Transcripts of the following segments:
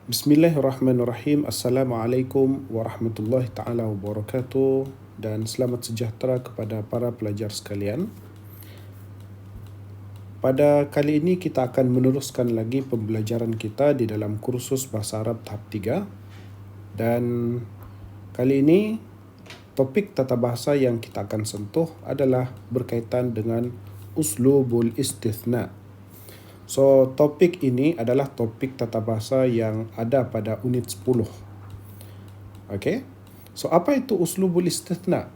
Bismillahirrahmanirrahim. Assalamualaikum warahmatullahi taala wabarakatuh dan selamat sejahtera kepada para pelajar sekalian. Pada kali ini kita akan meneruskan lagi pembelajaran kita di dalam kursus Bahasa Arab tahap 3 dan kali ini topik tata bahasa yang kita akan sentuh adalah berkaitan dengan uslubul istithna. So, topik ini adalah topik tata bahasa yang ada pada unit 10. Okay? So, apa itu uslubul istithna?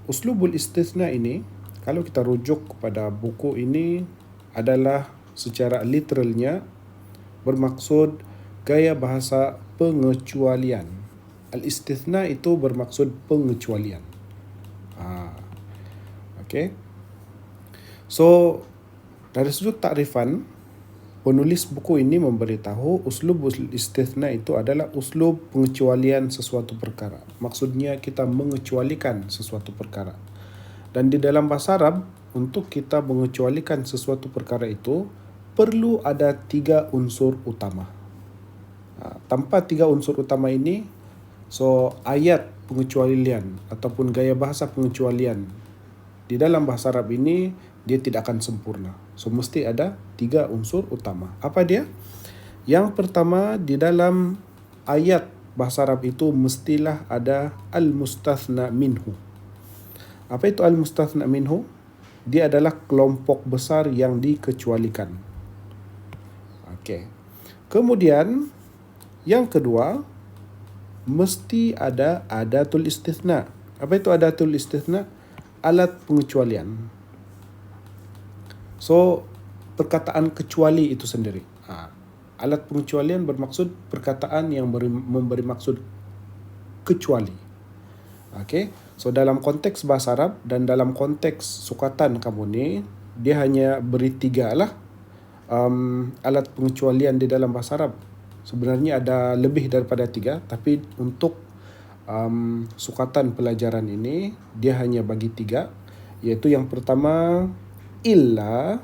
Uslubul istithna ini, kalau kita rujuk kepada buku ini, adalah secara literalnya bermaksud gaya bahasa pengecualian. Al-istithna itu bermaksud pengecualian. Okay? So, dari sudut takrifan, penulis buku ini memberitahu uslub istithna itu adalah uslub pengecualian sesuatu perkara. Maksudnya kita mengecualikan sesuatu perkara. Dan di dalam bahasa Arab, untuk kita mengecualikan sesuatu perkara itu, perlu ada 3 unsur utama. Tanpa 3 unsur utama ini, so ayat pengecualian ataupun gaya bahasa pengecualian di dalam bahasa Arab ini, dia tidak akan sempurna. So, mesti ada 3 unsur utama. Apa dia? Yang pertama, di dalam ayat bahasa Arab itu mestilah ada al-mustathna minhu. Apa itu al-mustathna minhu? Dia adalah kelompok besar yang dikecualikan. Okey. Kemudian, yang kedua, mesti ada adatul istithna. Apa itu adatul istithna? Alat pengecualian. So, perkataan kecuali itu sendiri. Alat pengecualian bermaksud perkataan yang memberi maksud kecuali. Okay? So, dalam konteks bahasa Arab dan dalam konteks sukatan kamu ni, dia hanya beri 3 lah alat pengecualian di dalam bahasa Arab. Sebenarnya ada lebih daripada 3, tapi untuk sukatan pelajaran ini, dia hanya bagi 3, iaitu yang pertama illa,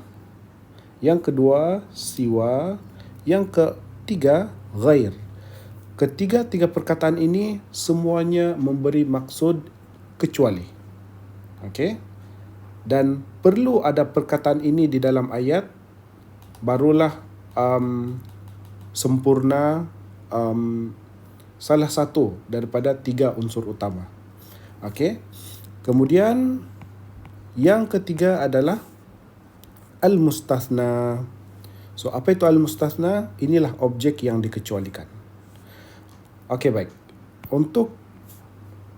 yang kedua siwa, yang ketiga ghair. Ketiga-tiga perkataan ini semuanya memberi maksud kecuali. Okey? Dan perlu ada perkataan ini di dalam ayat, barulah sempurna salah satu daripada 3 unsur utama. Okey? Kemudian yang ketiga adalah al-mustathna. So, apa itu al-mustathna? Inilah objek yang dikecualikan. Okey, baik. Untuk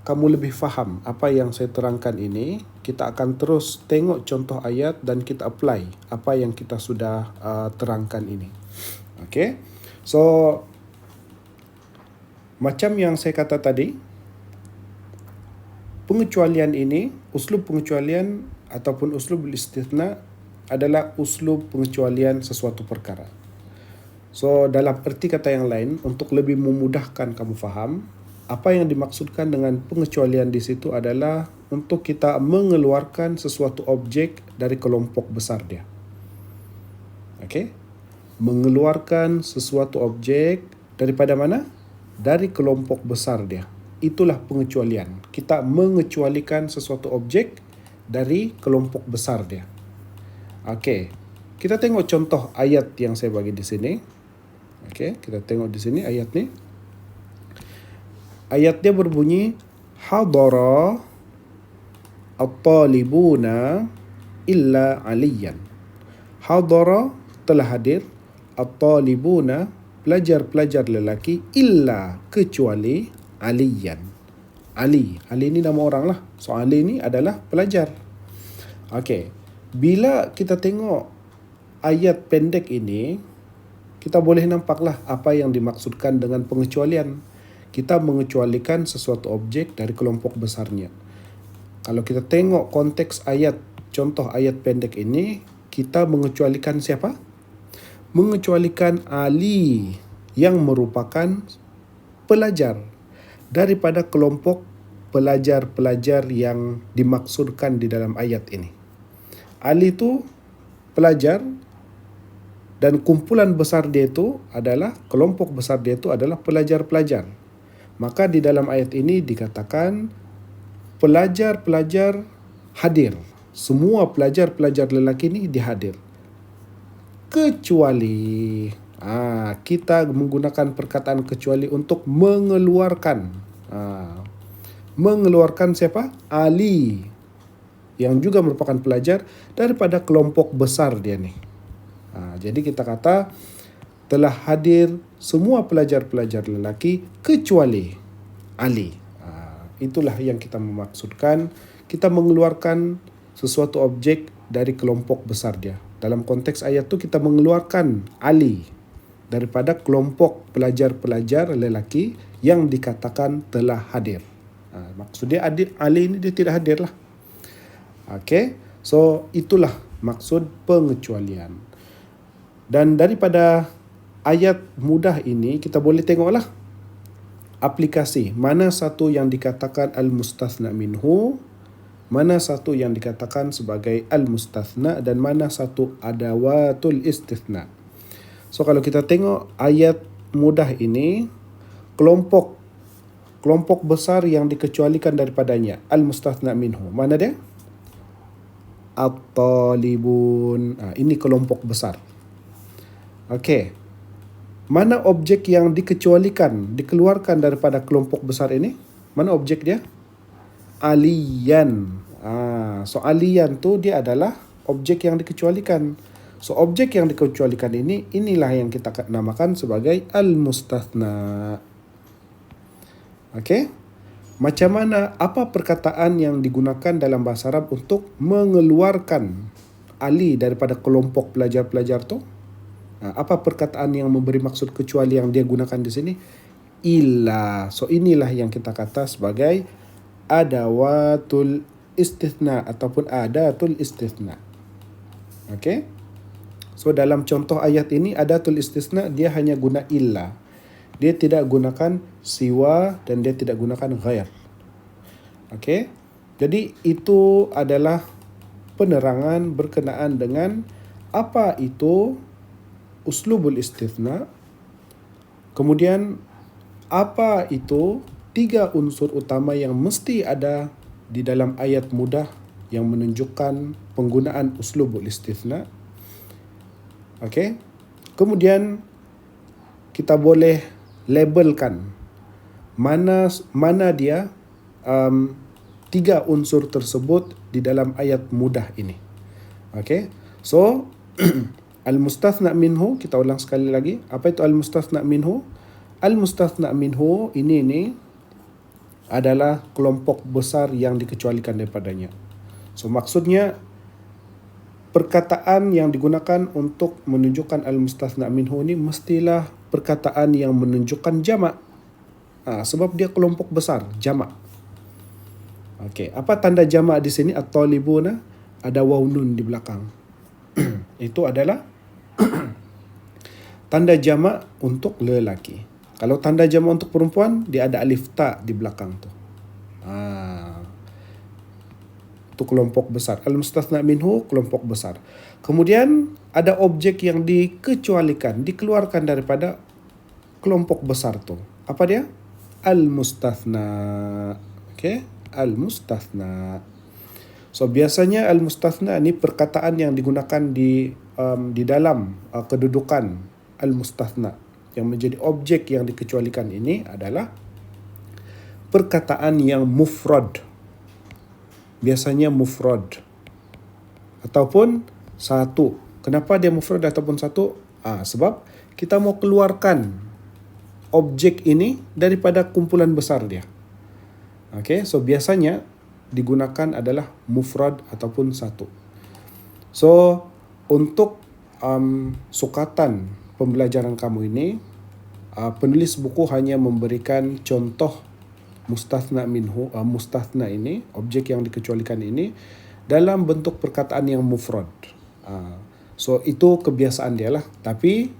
kamu lebih faham apa yang saya terangkan ini, kita akan terus tengok contoh ayat dan kita apply apa yang kita sudah terangkan ini. Okey. So, macam yang saya kata tadi, pengecualian ini, uslub pengecualian ataupun uslub istithna adalah uslub pengecualian sesuatu perkara. So, dalam erti kata yang lain, untuk lebih memudahkan kamu faham, apa yang dimaksudkan dengan pengecualian di situ adalah untuk kita mengeluarkan sesuatu objek dari kelompok besar dia. Okey? Mengeluarkan sesuatu objek daripada mana? Dari kelompok besar dia. Itulah pengecualian. Kita mengecualikan sesuatu objek dari kelompok besar dia. Okey. Kita tengok contoh ayat yang saya bagi di sini. Okey, kita tengok di sini ayat ni. Ayat dia berbunyi hadara at-talibuna illa aliyan. Hadara telah hadir, at-talibuna pelajar-pelajar lelaki, illa kecuali aliyan. Ali ni nama orang lah. So, Ali ni adalah pelajar. Okey. Bila kita tengok ayat pendek ini, kita boleh nampaklah apa yang dimaksudkan dengan pengecualian. Kita mengecualikan sesuatu objek dari kelompok besarnya. Kalau kita tengok konteks ayat, contoh ayat pendek ini, kita mengecualikan siapa? Mengecualikan Ali yang merupakan pelajar daripada kelompok pelajar-pelajar yang dimaksudkan di dalam ayat ini. Ali itu pelajar Dan kumpulan besar dia itu adalah, kelompok besar dia itu adalah pelajar-pelajar. Maka di dalam ayat ini dikatakan pelajar-pelajar hadir. Semua pelajar-pelajar lelaki ini dihadir. Kecuali kita menggunakan perkataan kecuali untuk mengeluarkan. Mengeluarkan siapa? Ali, yang juga merupakan pelajar daripada kelompok besar dia ni. Jadi kita kata telah hadir semua pelajar-pelajar lelaki kecuali Ali. Itulah yang kita memaksudkan. Kita mengeluarkan sesuatu objek dari kelompok besar dia. Dalam konteks ayat tu kita mengeluarkan Ali daripada kelompok pelajar-pelajar lelaki yang dikatakan telah hadir. Maksudnya Ali ini dia tidak hadir lah. Okay, so itulah maksud pengecualian. Dan daripada ayat mudah ini kita boleh tengoklah aplikasi mana satu yang dikatakan al-mustathna minhu, mana satu yang dikatakan sebagai al-mustathna, dan mana satu adawatul istithna. So kalau kita tengok ayat mudah ini, kelompok besar yang dikecualikan daripadanya, al-mustathna minhu, mana dia? At-talibun. Ini kelompok besar. Okey. Mana objek yang dikeluarkan daripada kelompok besar ini? Mana objek dia? Aliyan. So aliyan tu dia adalah objek yang dikecualikan. So objek yang dikecualikan ini, inilah yang kita namakan sebagai al-mustathna. Okey. Macam mana, apa perkataan yang digunakan dalam bahasa Arab untuk mengeluarkan Ali daripada kelompok pelajar-pelajar tu? Apa perkataan yang memberi maksud kecuali yang dia gunakan di sini? Illa. So inilah yang kita kata sebagai adawatul istithna ataupun adatul istithna. Okey. So dalam contoh ayat ini adatul istithna dia hanya guna illa. Dia tidak gunakan siwa dan dia tidak gunakan ghair. Okey. Jadi itu adalah penerangan berkenaan dengan apa itu uslubul istithna. Kemudian apa itu 3 unsur utama yang mesti ada di dalam ayat mudah yang menunjukkan penggunaan uslubul istithna. Okey. Kemudian kita boleh labelkan mana dia 3 unsur tersebut di dalam ayat mudah ini. Okey. So al-mustathna minhu, kita ulang sekali lagi. Apa itu al-mustathna minhu? Al-mustathna minhu ini adalah kelompok besar yang dikecualikan daripadanya. So maksudnya perkataan yang digunakan untuk menunjukkan al-mustathna minhu ini mestilah perkataan yang menunjukkan jamak. Sebab dia kelompok besar, jamak. Okey, apa tanda jamak di sini? At-talibuna, ada waw nun di belakang. Itu adalah tanda jamak untuk lelaki. Kalau tanda jamak untuk perempuan, dia ada alif ta di belakang tu. Itu kelompok besar. Al-mustathna minhu, kelompok besar. Kemudian ada objek yang dikecualikan, dikeluarkan daripada kelompok besar tu. Apa dia? Al-mustathna. Okey, al-mustathna. So biasanya al-mustathna ni perkataan yang digunakan di dalam kedudukan al-mustathna yang menjadi objek yang dikecualikan ini adalah perkataan yang mufrad. Biasanya mufrad ataupun satu. Kenapa dia mufrad ataupun satu? Sebab kita mau keluarkan objek ini daripada kumpulan besar dia. Okey, so biasanya digunakan adalah mufrad ataupun satu. So untuk sukatan pembelajaran kamu ini, penulis buku hanya memberikan contoh mustathna minhu, mustathna ini, objek yang dikecualikan ini dalam bentuk perkataan yang mufrad. So itu kebiasaan dia lah. Tapi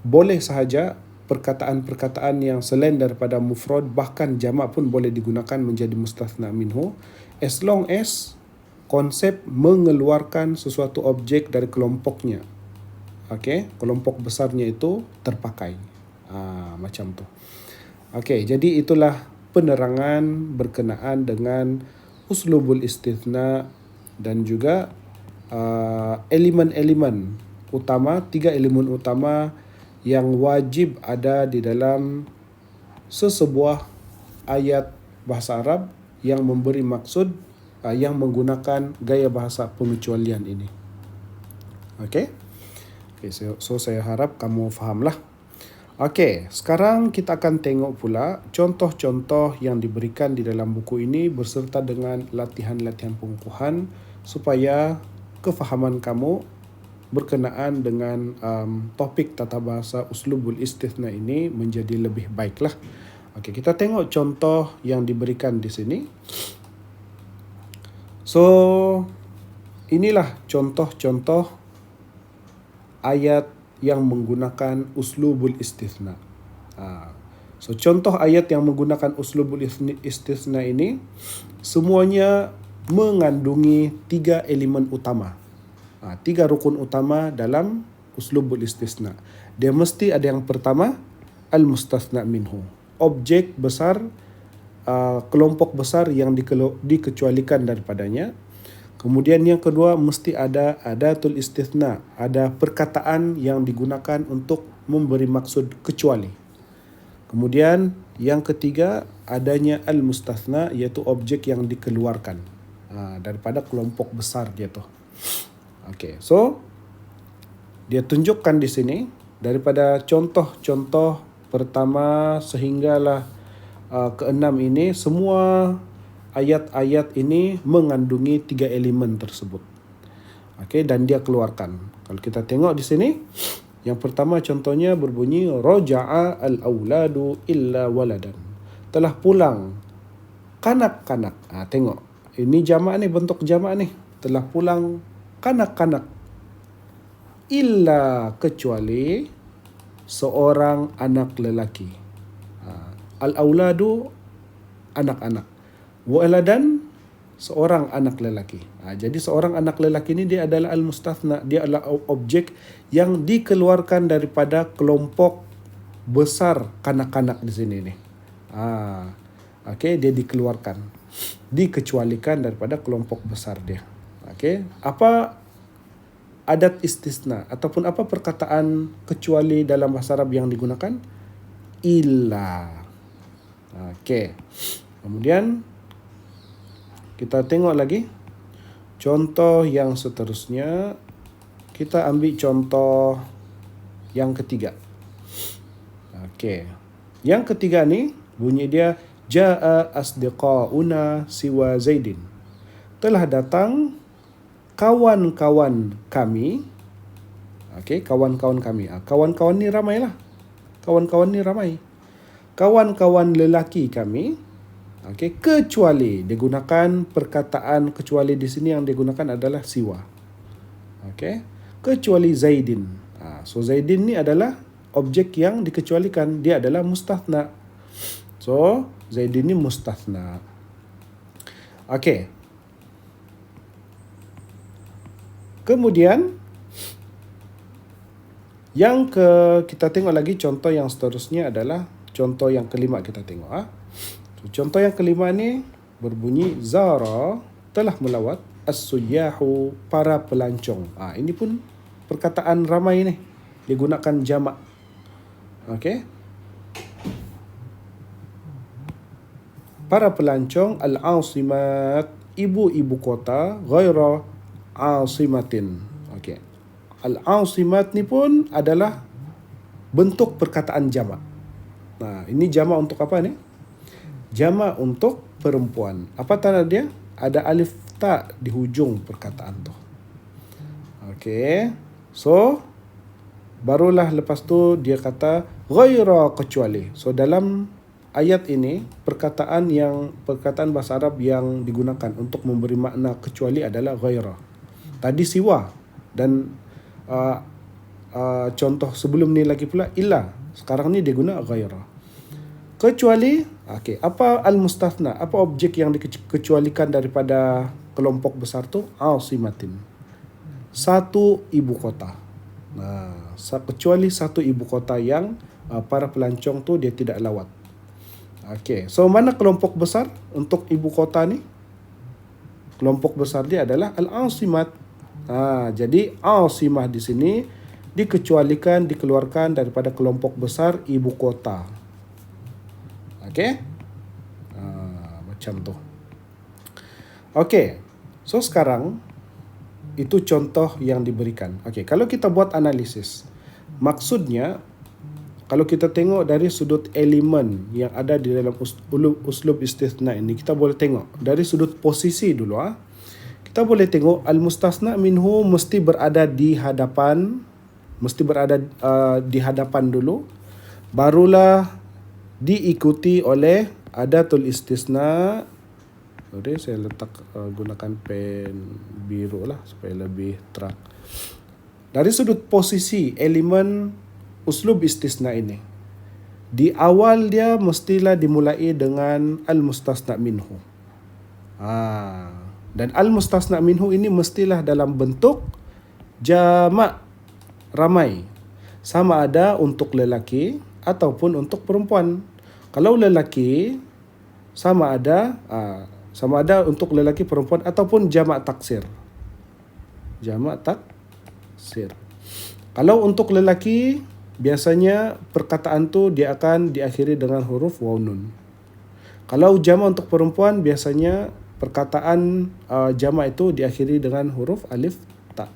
boleh sahaja perkataan-perkataan yang selain daripada mufrad, bahkan jamak pun boleh digunakan menjadi mustathna minhu, as long as konsep mengeluarkan sesuatu objek dari kelompoknya. Okey, kelompok besarnya itu terpakai. Macam tu. Okey, jadi itulah penerangan berkenaan dengan uslubul istithna dan juga elemen-elemen utama, 3 elemen utama yang wajib ada di dalam sesebuah ayat bahasa Arab yang memberi maksud yang menggunakan gaya bahasa pengecualian ini. Okey. Okay, so saya harap kamu fahamlah. Okey, sekarang kita akan tengok pula contoh-contoh yang diberikan di dalam buku ini berserta dengan latihan-latihan pengukuhan supaya kefahaman kamu berkenaan dengan topik tata bahasa uslubul istithna ini menjadi lebih baiklah. Okey, kita tengok contoh yang diberikan di sini. So, inilah contoh-contoh ayat yang menggunakan uslubul istithna. So, contoh ayat yang menggunakan uslubul istithna ini semuanya mengandungi 3 elemen utama. 3 rukun utama dalam uslubul istithna. Dia mesti ada yang pertama, al-mustathna minhu. Objek besar, kelompok besar yang dikecualikan daripadanya. Kemudian yang kedua, mesti ada adatul istithna, ada perkataan yang digunakan untuk memberi maksud kecuali. Kemudian yang ketiga, adanya al-mustathna, iaitu objek yang dikeluarkan daripada kelompok besar dia tu. Okey, so dia tunjukkan di sini daripada contoh-contoh pertama sehinggalah keenam ini, semua ayat-ayat ini mengandungi 3 elemen tersebut. Okey, dan dia keluarkan. Kalau kita tengok di sini, yang pertama contohnya berbunyi raja'a al-auladu illa waladan. Telah pulang kanak-kanak. Tengok. Ini jamak ni, bentuk jamak ni. Telah pulang kanak-kanak illa, kecuali seorang anak lelaki. Al-auladu, anak-anak. Waladan, seorang anak lelaki. Jadi seorang anak lelaki ini dia adalah al-mustathna, dia adalah objek yang dikeluarkan daripada kelompok besar kanak-kanak di sini ni. Okey, dia dikeluarkan, dikecualikan daripada kelompok besar dia. Okey, apa adat istisna ataupun apa perkataan kecuali dalam bahasa Arab yang digunakan? Illa. Okey. Kemudian kita tengok lagi contoh yang seterusnya. Kita ambil contoh yang ketiga. Okey. Yang ketiga ni bunyi dia jaa asdiqauna siwa Zaidin. Telah datang kawan-kawan kami. Okey, kawan-kawan kami. Kawan-kawan ni ramailah. Kawan-kawan ni ramai. Kawan-kawan lelaki kami. Okey, kecuali digunakan perkataan kecuali di sini yang digunakan adalah siwa. Okey, kecuali Zaidin. So Zaidin ni adalah objek yang dikecualikan, dia adalah mustathna. So Zaidin ni mustathna. Okey. Kemudian kita tengok lagi contoh yang seterusnya adalah contoh yang kelima kita tengok. Contoh yang kelima ni berbunyi zara, telah melawat as-suyyahu, para pelancong. Ini pun perkataan ramai ni, digunakan jamak. Okey. Para pelancong al-asimat, ibu-ibu kota, ghaira asimatin. Okey. Al-asimat ni pun adalah bentuk perkataan jamak. Ini jamak untuk apa ni? Jamak untuk perempuan. Apa tanda dia? Ada alif ta di hujung perkataan tu. Okey. So, barulah lepas tu dia kata ghaira, kecuali. So, dalam ayat ini perkataan bahasa Arab yang digunakan untuk memberi makna kecuali adalah ghaira. Tadi siwa dan contoh sebelum ni lagi pula illa. Sekarang ni dia guna ghaira. Kecuali, okey, apa al-mustathna? Apa objek yang dikecualikan daripada kelompok besar tu asimatin. Satu ibu kota. Kecuali satu ibu kota yang para pelancong tu dia tidak lawat. Okey, so mana kelompok besar untuk ibu kota ni? Kelompok besar dia adalah al-asimat. Jadi asimah di sini dikecualikan, dikeluarkan daripada kelompok besar ibu kota. Okey? Macam tu. Okey. So sekarang itu contoh yang diberikan. Okey, kalau kita buat analisis, maksudnya kalau kita tengok dari sudut elemen yang ada di dalam uslub istithna ini, kita boleh tengok dari sudut posisi dulu. Kita boleh tengok al-mustasna minhu mesti berada di hadapan, di hadapan dulu, barulah diikuti oleh adatul istisna. Sorry, saya gunakan pen biru lah supaya lebih terang. Dari sudut posisi elemen uslub istisna ini, di awal dia mestilah dimulai dengan al-mustasna minhu. Dan al-mustasna minhu ini mestilah dalam bentuk jamak, ramai. Sama ada untuk lelaki ataupun untuk perempuan. Kalau lelaki sama ada untuk lelaki, perempuan ataupun jamak taksir. Jamak taksir. Kalau untuk lelaki, biasanya perkataan tu dia akan diakhiri dengan huruf waw nun. Kalau jamak untuk perempuan, biasanya perkataan jamak itu diakhiri dengan huruf alif ta.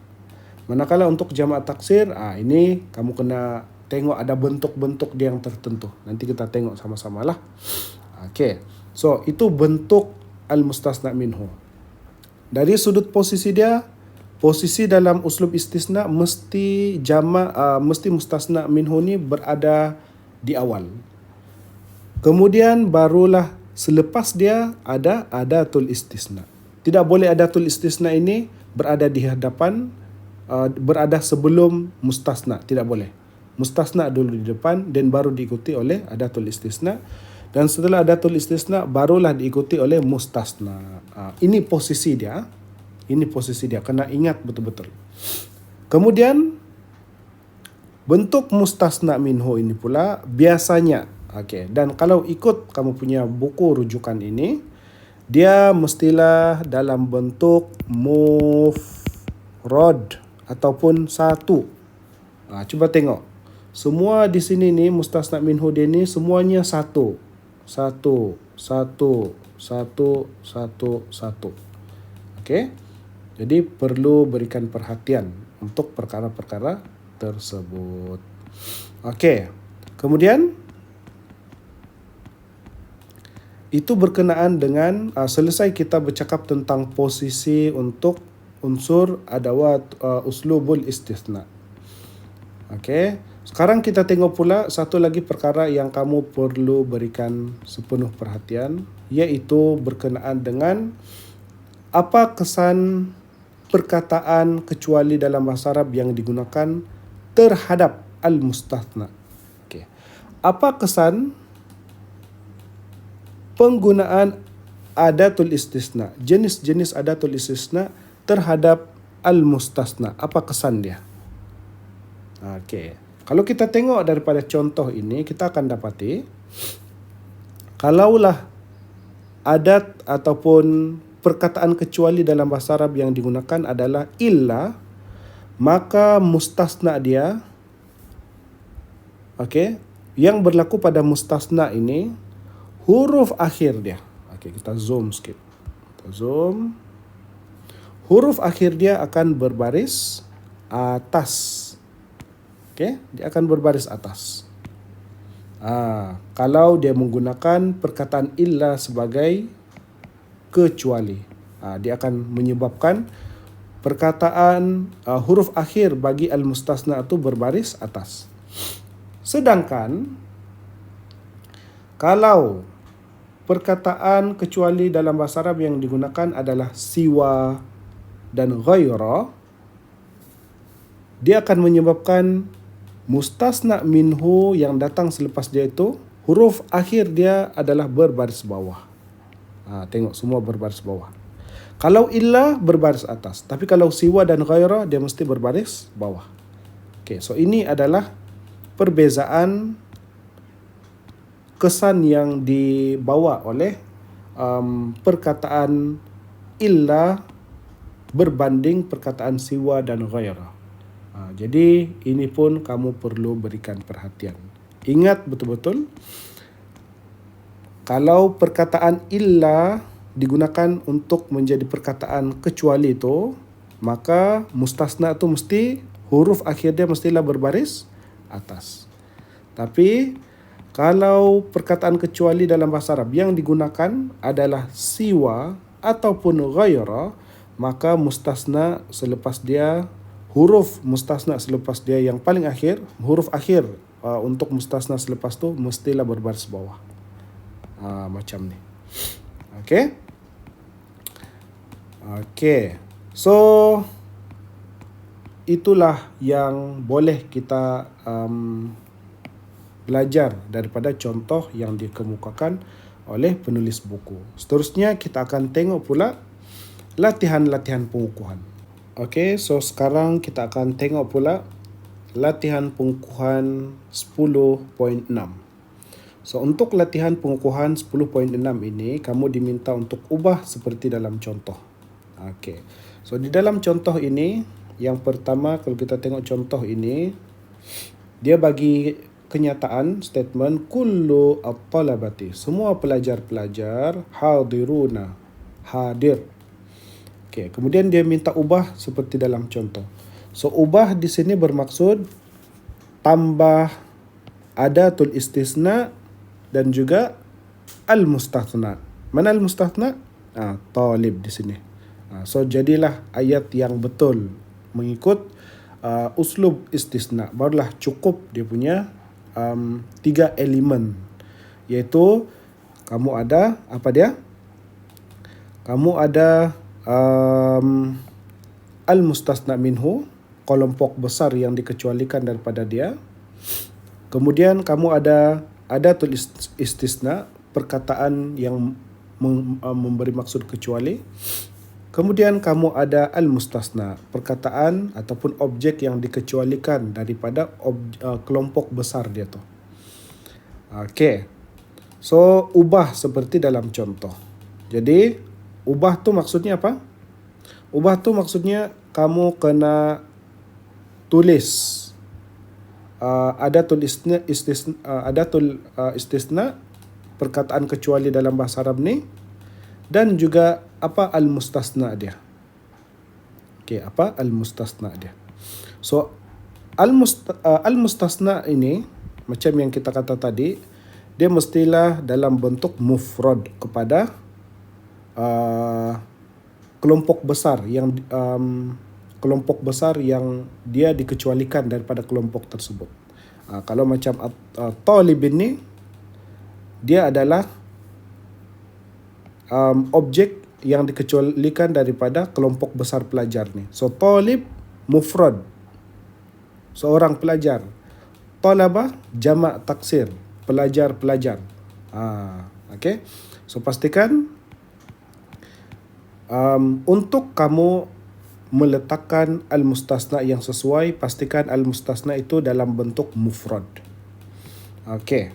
Manakala untuk jamak taksir, ini kamu kena tengok ada bentuk-bentuk dia yang tertentu. Nanti kita tengok sama-sama lah. Okey. So, itu bentuk al-mustasna minhu. Dari sudut posisi dia, posisi dalam uslub istisna mesti mesti mustasna minhu ni berada di awal. Kemudian barulah selepas dia ada adatul istisna. Tidak boleh adatul istisna ini berada di hadapan, berada sebelum mustasna. Tidak boleh. Mustasna dulu di depan dan baru diikuti oleh adatul istisna. Dan setelah adatul istisna barulah diikuti oleh mustasna. Ini posisi dia. Ini posisi dia. Kena ingat betul-betul. Kemudian bentuk mustasna minhu ini pula biasanya, dan kalau ikut kamu punya buku rujukan ini, dia mestilah dalam bentuk mufrad ataupun satu. Cuba tengok. Semua di sini ni mustasna minhu dia ni semuanya satu. Satu. Okey. Jadi perlu berikan perhatian untuk perkara-perkara tersebut. Okey. Kemudian itu berkenaan dengan selesai kita bercakap tentang posisi untuk unsur adawat uslubul istithna. Okey. Sekarang kita tengok pula satu lagi perkara yang kamu perlu berikan sepenuh perhatian, iaitu berkenaan dengan apa kesan perkataan kecuali dalam bahasa Arab yang digunakan terhadap al-mustathna. Okey. Apa kesan penggunaan adatul istisna, jenis-jenis adatul istisna terhadap al-mustathna? Apa kesan dia? Okey. Kalau kita tengok daripada contoh ini, kita akan dapati kalaulah adat ataupun perkataan kecuali dalam bahasa Arab yang digunakan adalah illa, maka mustasna dia, yang berlaku pada mustasna ini, huruf akhir dia. Kita zoom sikit. Kita zoom. Huruf akhir dia akan berbaris atas. Dia akan berbaris atas. Kalau dia menggunakan perkataan illa sebagai kecuali, dia akan menyebabkan perkataan huruf akhir bagi al-mustasna itu berbaris atas. Sedangkan kalau perkataan kecuali dalam bahasa Arab yang digunakan adalah siwa dan ghaira, dia akan menyebabkan mustasna minhu yang datang selepas dia itu, huruf akhir dia adalah berbaris bawah. Tengok semua berbaris bawah. Kalau illa berbaris atas, tapi kalau siwa dan ghaira dia mesti berbaris bawah. Okey, so ini adalah perbezaan kesan yang dibawa oleh perkataan illa berbanding perkataan siwa dan ghaira. Jadi ini pun kamu perlu berikan perhatian. Ingat betul-betul, kalau perkataan illa digunakan untuk menjadi perkataan kecuali itu, maka mustasna itu mesti huruf akhir dia mestilah berbaris atas. Tapi kalau perkataan kecuali dalam bahasa Arab yang digunakan adalah siwa ataupun ghaira, maka mustasna selepas dia, huruf mustasna selepas dia yang paling akhir, huruf akhir untuk mustasna selepas tu mestilah berbaris bawah. Macam ni. Okey. Okey. So itulah yang boleh kita belajar daripada contoh yang dikemukakan oleh penulis buku. Seterusnya kita akan tengok pula latihan-latihan pengukuhan. Okey, so sekarang kita akan tengok pula latihan pengukuhan 10.6. So untuk latihan pengukuhan 10.6 ini, kamu diminta untuk ubah seperti dalam contoh. Okey. So di dalam contoh ini, yang pertama kalau kita tengok contoh ini, dia bagi kenyataan statement kullu at-talabati, semua pelajar-pelajar hadiruna, hadir. Okey, kemudian dia minta ubah seperti dalam contoh. So ubah di sini bermaksud tambah adatul istisna dan juga al-mustathna. Mana al-mustathna? Talib di sini. So jadilah ayat yang betul mengikut uslub istisna. Barulah cukup dia punya 3 elemen, iaitu kamu ada apa dia? Kamu ada al-mustasna minhu, kelompok besar yang dikecualikan daripada dia. Kemudian kamu ada adatul istisna, perkataan yang memberi maksud kecuali. Kemudian kamu ada al-mustasna, perkataan ataupun objek yang dikecualikan daripada kelompok besar dia tu. Okey. So ubah seperti dalam contoh. Jadi ubah tu maksudnya apa? Ubah tu maksudnya kamu kena tulis adatul istisna, perkataan kecuali dalam bahasa Arab ni, dan juga apa al-mustasna dia. Okey, apa al-mustasna dia. So al-mustasna ini macam yang kita kata tadi, dia mestilah dalam bentuk mufrad kepada kelompok besar yang dia dikecualikan daripada kelompok tersebut. Kalau macam talib ini, dia adalah objek yang dikecualikan daripada kelompok besar pelajar ni. So talib mufrad, seorang pelajar. Talabah jamak taksir, pelajar-pelajar. Okey. So pastikan untuk kamu meletakkan al-mustasna yang sesuai, pastikan al-mustasna itu dalam bentuk mufrad. Okey.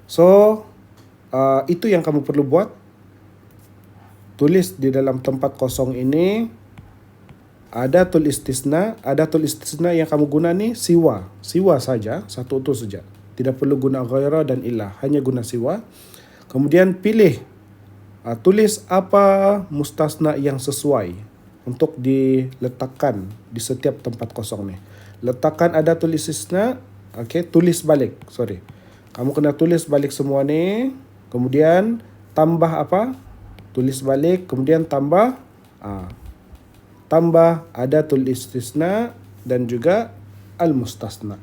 So itu yang kamu perlu buat. Tulis di dalam tempat kosong ini adatul istisna. Adatul istisna yang kamu guna ni siwa. Siwa saja, satu itu saja. Tidak perlu guna ghaira dan illa, hanya guna siwa. Kemudian pilih, tulis apa mustasna yang sesuai untuk diletakkan di setiap tempat kosong ni. Letakkan adatul istisna, okey, tulis balik. Kamu kena tulis balik semua ni. Kemudian tambah apa? Tulis balik, kemudian tambah adatul istisna dan juga al-mustasna.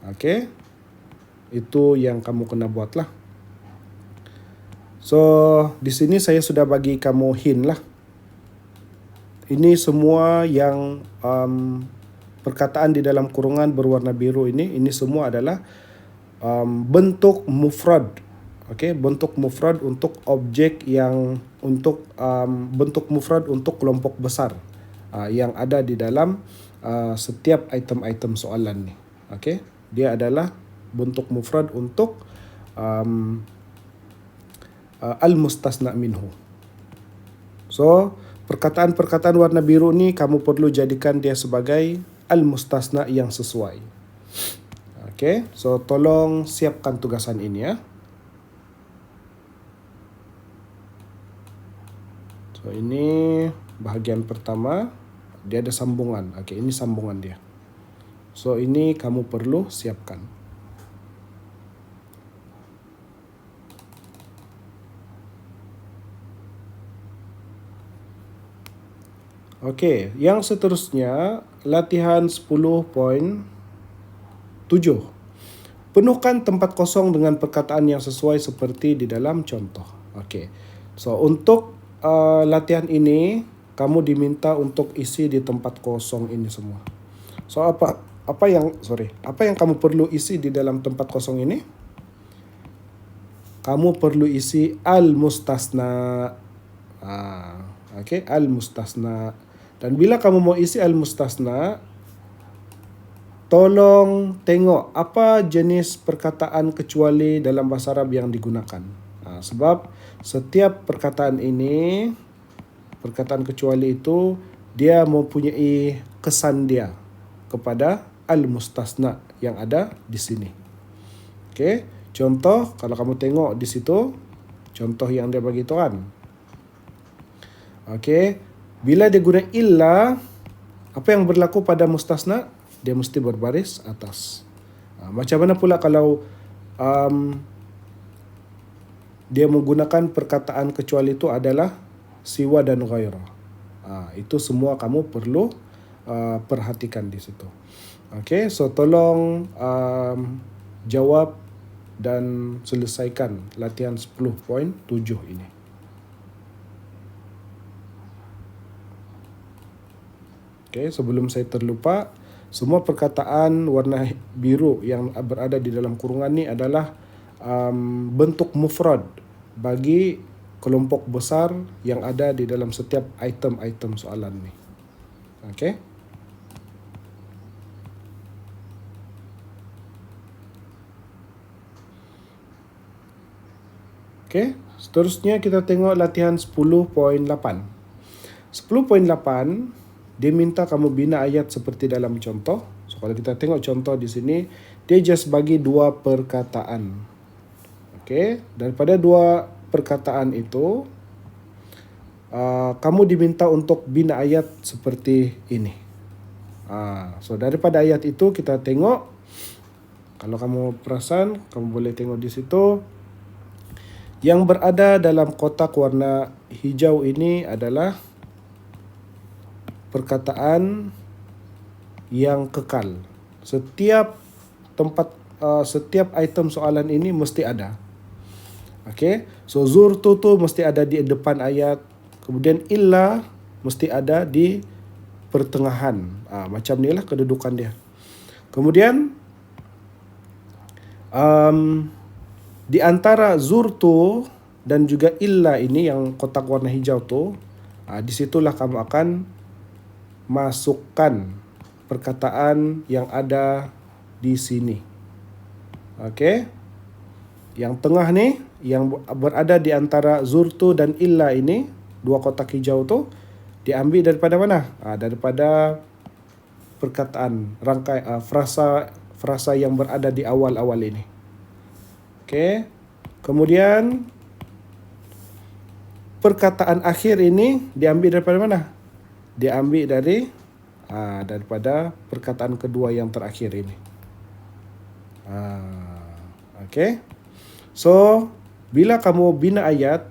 Okey. Itu yang kamu kena buatlah. So, di sini saya sudah bagi kamu hint lah. Ini semua yang perkataan di dalam kurungan berwarna biru ini semua adalah bentuk mufrad. Okey, bentuk mufrad untuk objek yang bentuk mufrad untuk kelompok besar yang ada di dalam setiap item-item soalan ni. Okey, dia adalah bentuk mufrad untuk al-mustasna minhu. So, perkataan-perkataan warna biru ni kamu perlu jadikan dia sebagai al-mustasna yang sesuai. Okey, so tolong siapkan tugasan ini ya. So, ini bahagian pertama, dia ada sambungan. Okey, ini sambungan dia. So, ini kamu perlu siapkan. Okey, yang seterusnya, latihan 10.7. Penuhkan tempat kosong dengan perkataan yang sesuai seperti di dalam contoh. Okey, so untuk latihan ini, kamu diminta untuk isi di tempat kosong ini semua. So apa yang kamu perlu isi di dalam tempat kosong ini? Kamu perlu isi al-mustasna. Okey, al-mustasna. Dan bila kamu mau isi al-mustasna, tolong tengok apa jenis perkataan kecuali dalam bahasa Arab yang digunakan. Sebab setiap perkataan ini, perkataan kecuali itu, dia mempunyai kesan dia kepada al-mustasna yang ada di sini. Okey, contoh kalau kamu tengok di situ, contoh yang dia bagi tuan. Okey, bila dia guna illa, apa yang berlaku pada mustasna? Dia mesti berbaris atas. Macam mana pula kalau dia menggunakan perkataan kecuali itu adalah siwa dan ghairah. Itu semua kamu perlu perhatikan di situ. Okey, so tolong jawab dan selesaikan latihan 10.7 ini. Okey, sebelum saya terlupa, semua perkataan warna biru yang berada di dalam kurungan ni adalah bentuk mufrad bagi kelompok besar yang ada di dalam setiap item-item soalan ni. Okey. Okey, seterusnya kita tengok latihan 10.8. 10.8 dia minta kamu bina ayat seperti dalam contoh. So kalau kita tengok contoh di sini, dia just bagi dua perkataan. Okey, daripada dua perkataan itu, kamu diminta untuk bina ayat seperti ini. So daripada ayat itu kita tengok, kalau kamu perasan, kamu boleh tengok di situ, yang berada dalam kotak warna hijau ini adalah perkataan yang kekal. Setiap item soalan ini mesti ada. Okey, so zurtu tu mesti ada di depan ayat, kemudian illa mesti ada di pertengahan. Macam ni lah kedudukan dia. Kemudian di antara zurtu dan juga illa ini yang kotak warna hijau tu, di situlah kamu akan masukkan perkataan yang ada di sini. Okey, yang tengah ni, yang berada di antara zurtu dan illa ini, dua kotak hijau tu, diambil daripada mana? Daripada perkataan rangkai frasa yang berada di awal-awal ini. Okey. Kemudian perkataan akhir ini diambil daripada mana? Diambil daripada perkataan kedua yang terakhir ini. Okey. So, bila kamu bina ayat,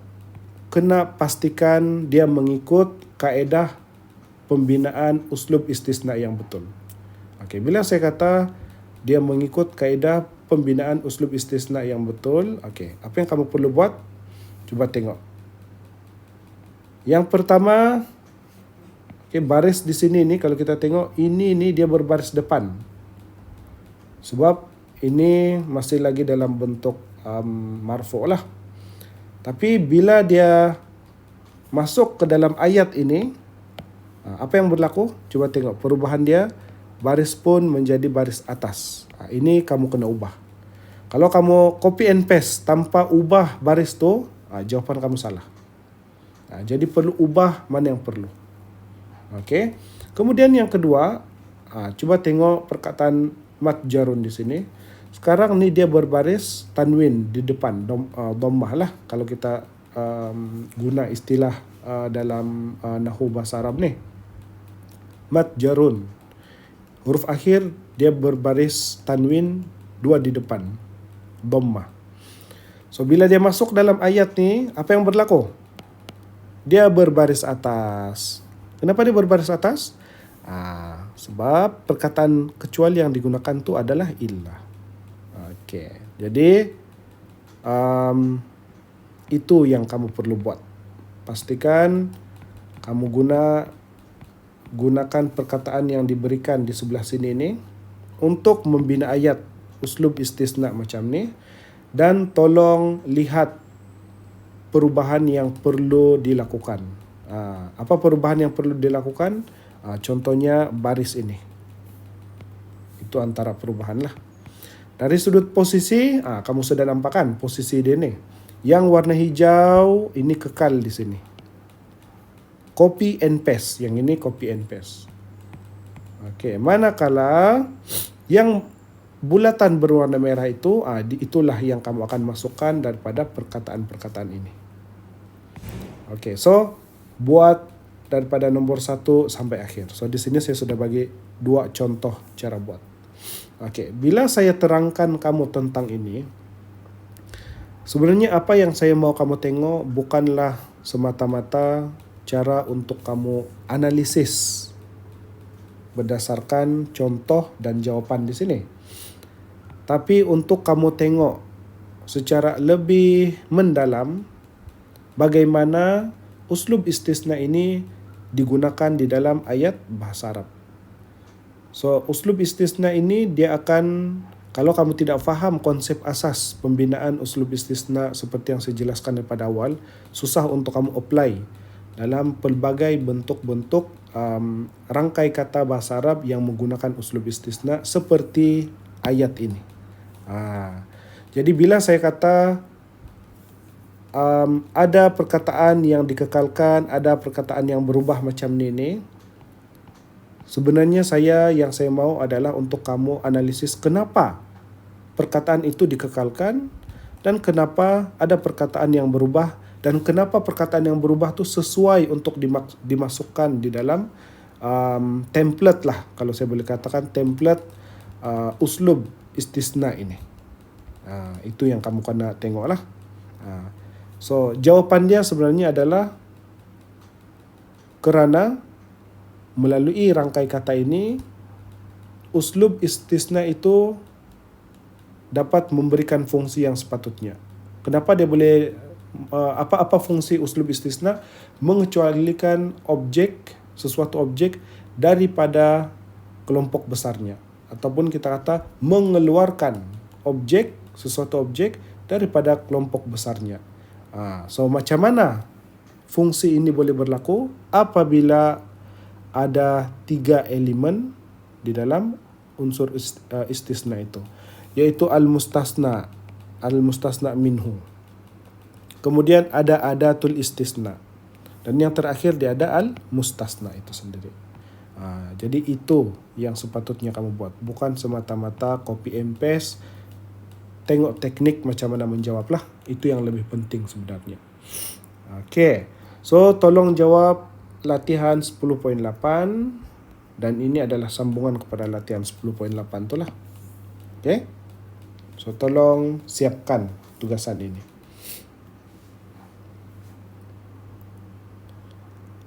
kena pastikan dia mengikut kaedah pembinaan uslub istisna yang betul. Okey, bila saya kata dia mengikut kaedah pembinaan uslub istisna yang betul, okey, apa yang kamu perlu buat? Cuba tengok. Yang pertama, okey, baris di sini ni kalau kita tengok, ini dia berbaris depan. Sebab ini masih lagi dalam bentuk marfu' lah. Tapi bila dia masuk ke dalam ayat ini, apa yang berlaku? Coba tengok perubahan dia, baris pun menjadi baris atas. Ini kamu kena ubah. Kalau kamu copy and paste tanpa ubah baris tu, jawapan kamu salah. Jadi perlu ubah mana yang perlu. Okey. Kemudian yang kedua, coba tengok perkataan mat jarun di sini. Sekarang ni dia berbaris tanwin di depan, dhammah lah kalau kita guna istilah dalam nahwu bahasa Arab ni. Mat jarun. Huruf akhir dia berbaris tanwin 2 di depan, dhammah. So bila dia masuk dalam ayat ni, apa yang berlaku? Dia berbaris atas. Kenapa dia berbaris atas? Sebab perkataan kecuali yang digunakan tu adalah illah. Okey. Jadi itu yang kamu perlu buat. Pastikan kamu gunakan perkataan yang diberikan di sebelah sini ni untuk membina ayat uslub istisna macam ni, dan tolong lihat perubahan yang perlu dilakukan. Apa perubahan yang perlu dilakukan? Contohnya baris ini. Itu antara perubahan lah. Dari sudut posisi, kamu sudah nampak kan posisi dia ni. Yang warna hijau ini kekal di sini. Copy and paste. Yang ini copy and paste. Okey, manakala yang bulatan berwarna merah itu, itulah yang kamu akan masukkan daripada perkataan-perkataan ini. Okey, so buat daripada nombor 1 sampai akhir. So di sini saya sudah bagi 2 contoh cara buat. Okey, bila saya terangkan kamu tentang ini, sebenarnya apa yang saya mau kamu tengok bukanlah semata-mata cara untuk kamu analisis berdasarkan contoh dan jawapan di sini. Tapi untuk kamu tengok secara lebih mendalam bagaimana uslub istisna ini digunakan di dalam ayat bahasa Arab. So, uslub istisna ini dia akan, kalau kamu tidak faham konsep asas pembinaan uslub istisna seperti yang saya jelaskan daripada awal, susah untuk kamu apply dalam pelbagai bentuk-bentuk rangkai kata bahasa Arab yang menggunakan uslub istisna seperti ayat ini. Jadi bila saya kata ada perkataan yang dikekalkan, ada perkataan yang berubah macam ni, sebenarnya yang saya mau adalah untuk kamu analisis kenapa perkataan itu dikekalkan dan kenapa ada perkataan yang berubah, dan kenapa perkataan yang berubah tu sesuai untuk dimasukkan di dalam template lah, kalau saya boleh katakan template uslub istisna ini. Itu yang kamu kena tengok lah. So jawapan dia sebenarnya adalah kerana melalui rangkai kata ini, uslub istisna itu dapat memberikan fungsi yang sepatutnya. Kenapa dia boleh, apa fungsi uslub istisna? Mengecualikan sesuatu objek daripada kelompok besarnya. Ataupun kita kata mengeluarkan sesuatu objek daripada kelompok besarnya. So macam mana fungsi ini boleh berlaku? Apabila ada 3 elemen di dalam unsur istisna itu, yaitu al-mustasna minhu. Kemudian ada adatul istisna, dan yang terakhir dia ada al-mustasna itu sendiri. Jadi itu yang sepatutnya kamu buat, bukan semata-mata copy and paste. Tengok teknik macam mana menjawab lah. Itu yang lebih penting sebenarnya. Okay. So, tolong jawab latihan 10.8. Dan ini adalah sambungan kepada latihan 10.8 tu lah. Okay. So, tolong siapkan tugasan ini.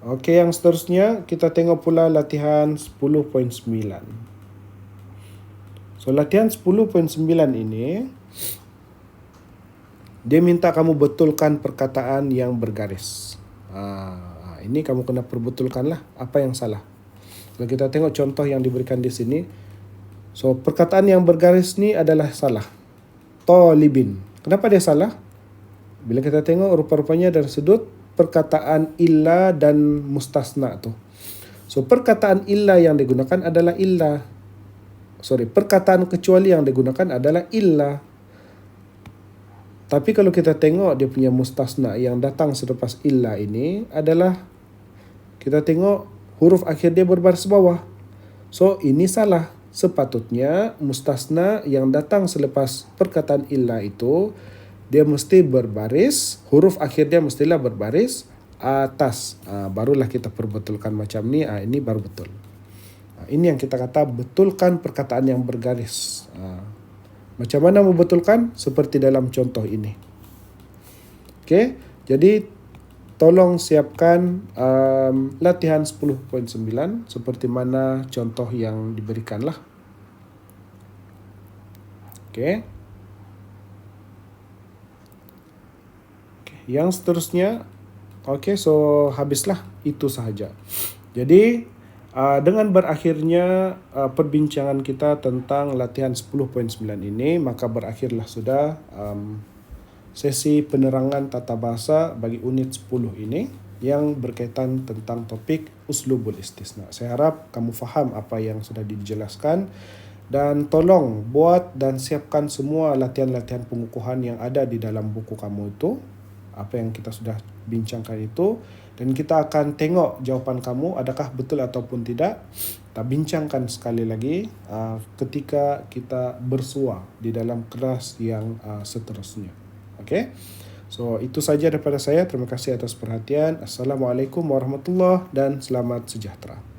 Okay, yang seterusnya kita tengok pula latihan 10.9. So, latihan 10.9 ini dia minta kamu betulkan perkataan yang bergaris. Ini kamu kena perbetulkan lah apa yang salah. Kalau kita tengok contoh yang diberikan di sini, so perkataan yang bergaris ni adalah salah. Talibin. Kenapa dia salah? Bila kita tengok rupa-rupanya dari sudut perkataan illa dan mustasna tu. So perkataan illa yang digunakan adalah perkataan kecuali yang digunakan adalah illa. Tapi kalau kita tengok dia punya mustasna yang datang selepas illa ini adalah, kita tengok huruf akhir dia berbaris bawah. So ini salah. Sepatutnya mustasna yang datang selepas perkataan illa itu, dia mesti berbaris, huruf akhir dia mestilah berbaris atas. Barulah kita perbetulkan macam ni, ini baru betul. Ini yang kita kata betulkan perkataan yang bergaris. Macam mana membetulkan? Seperti dalam contoh ini. Okey, jadi tolong siapkan latihan 10.9 seperti mana contoh yang diberikan lah. Okey. Yang seterusnya, so habislah itu sahaja. Jadi dengan berakhirnya perbincangan kita tentang latihan 10.9 ini, maka berakhirlah sudah sesi penerangan tata bahasa bagi unit 10 ini yang berkaitan tentang topik uslubul istisna. Saya harap kamu faham apa yang sudah dijelaskan, dan tolong buat dan siapkan semua latihan-latihan pengukuhan yang ada di dalam buku kamu itu, apa yang kita sudah bincangkan itu, dan kita akan tengok jawapan kamu adakah betul ataupun tidak. Kita bincangkan sekali lagi ketika kita bersua di dalam kelas yang seterusnya. Okey. So itu saja daripada saya. Terima kasih atas perhatian. Assalamualaikum warahmatullahi dan selamat sejahtera.